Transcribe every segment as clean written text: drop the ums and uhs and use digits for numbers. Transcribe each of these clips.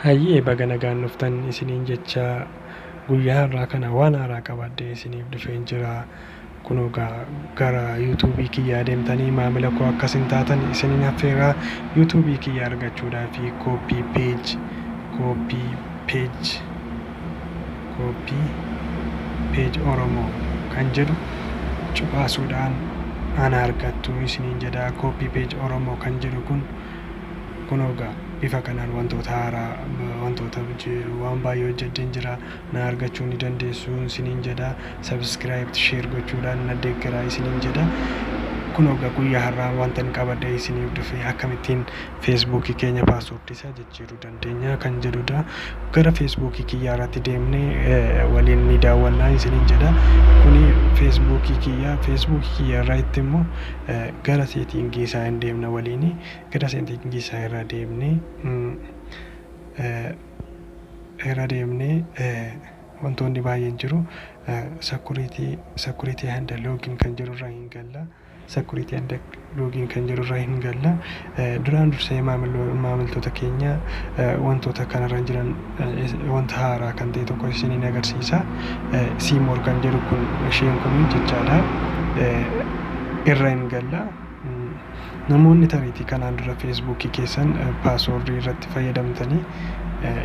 Hayyee baga nagaan dhuftan isiniin jecha guyyaa har'aa kana waan haaraa qabadhee isiniif dhufeen jira. Kunoo gara yuutuubii kiyyaa deemtanii maamila koo akkasin taatan isiniin affeeraa. Yuutuubii kiyya argachuudhaaf koppii peej Oromoo kan jedhu cuqaasuudhaan ana argattu isiniin jedha. Koppii peej Oromoo kan jedhu kunoo bifa kanaan wantoota haaraa waan baay'ee hojjedheen jira. Na argachuu ni dandeessu isiniin jedha. Subscribe share gochuudhaan na deeggaraa isiniin jedha. Kunoo guyyaa har'aa wanta ani qabadhee isiniif dhufe akkamittiin feesbuukii keenya paaswoordii isaa jijjiiruu dandeenya kan jedhudha. Gara feesbuukii kiyyaa irratti deemnee waliin ni daawwannaa isiniin jedha. Kuni feesbuukii kiyya irratti immoo gara seetingii isaa hin deemna waliin. Gara seetingii isaa irra deemnee wantoonni baay'een jiru. Security and login kan jedhu irra hin galla. Duraan dursee maamiltoota keenya wantoota kanarra jiran wanta haaraa kan ta'e tokko isiniin agarsiisa. Seymour kan jedhu kun isheen kun jechaadha. Irra hin galla. Namoonni tariitii kanaan dura feesbuukii keessan paaswoordii irratti fayyadamtanii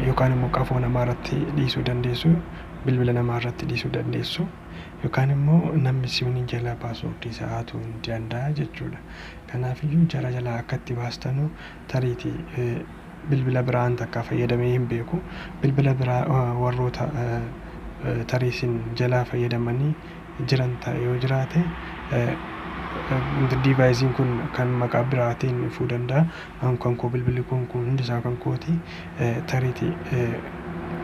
yookaan immoo qafoo namaa irratti dhiisuu dandeessu. Bilbila namaa irratti dhiisuu dandeessu. Yookaan immoo namni isin jalaa paaswoordii isaa haatuu hin danda'a jechuudha. Kanaafiyyuu jara jalaa akka itti baastanu tariitii bilbila biraan takka fayyadamee hin beeku. Bilbila biraa warroota tariisin jalaa fayyadamanii jiran yoo jiraate diivaayiziin kun kan maqaa biraatiin dhufuu danda'a. Kan koo bilbilli kun hundi isaa kan kooti. Tariitii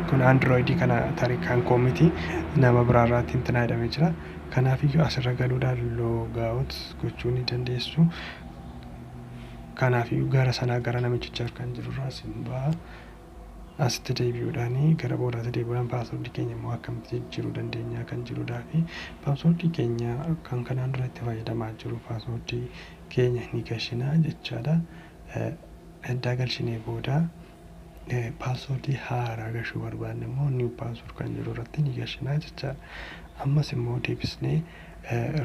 kun androidii kana tarii kan koo miti nama biraarraatiin tinaa hidhamee jira. Kanaafiyyuu asirra galuudhaan loogaawut gochuu ni dandeessu. Kanaafiyyuu gara sanaa gara namichichaa kan jirurraa sin ba'a. Asitti deebi'uudhaanii gara boodaatti deebi'uudhaan paaswoordii keenya immoo akkamitti jijjiiruu dandeenya kan jirudhaa fi paaswoordii keenya kan kanaan dura itti fayyadamaa jiru paaswoordii keenya ni gashinaa jechaadha. Eddaa galshinee booda paaswoordii haaraa gashuu barbaanne immoo niw paaswoord kan jiru irratti ni gashinaa jechaadha. Ammas immoo deebisnee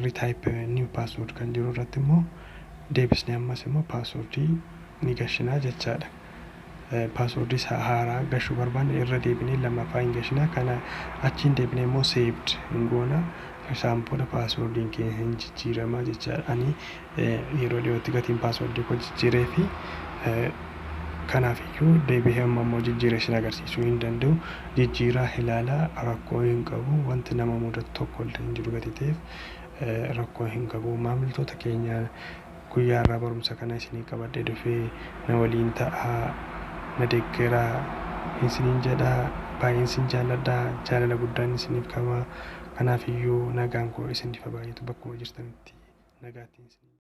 ritaayip niw paaswoord kan jiru irratti immoo deebisnee ammas immoo paaswoordii ni gashinaa jechaadha. Paaswoordii haaraa gashuu barbaanne irra deebinee lammaffaa hin gashinaa. Kana achiin deebinee immoo seevd hin goona. Isaan booda paaswoordiin keenya hin jijjiiramaa jechaadha. Ani yeroo dhiyootti gatiin paaswoordii koo jijjiiree fi kanaafuu deebi'ee amma immoo jijjiiree isin agarsiisuu hin danda'u. Jijjiiraa ilaalaa rakkoo hin qabu. Wanti nama mudatu tokko illee hin jiru gati ta'eef rakkoo hin qabu. Maamiltoota keenya guyyaa irraa barumsa kana isinii qabadhee dhufee na waliin ta'aa na deeggaraa isiniin jedhaa. Baay'een isin jaalladhaa. Jaalala guddaan isiniif qaba. Kanaafiyyuu nagaan koo isiniif baay'atu bakkuma jirtanitti nagaattiin isin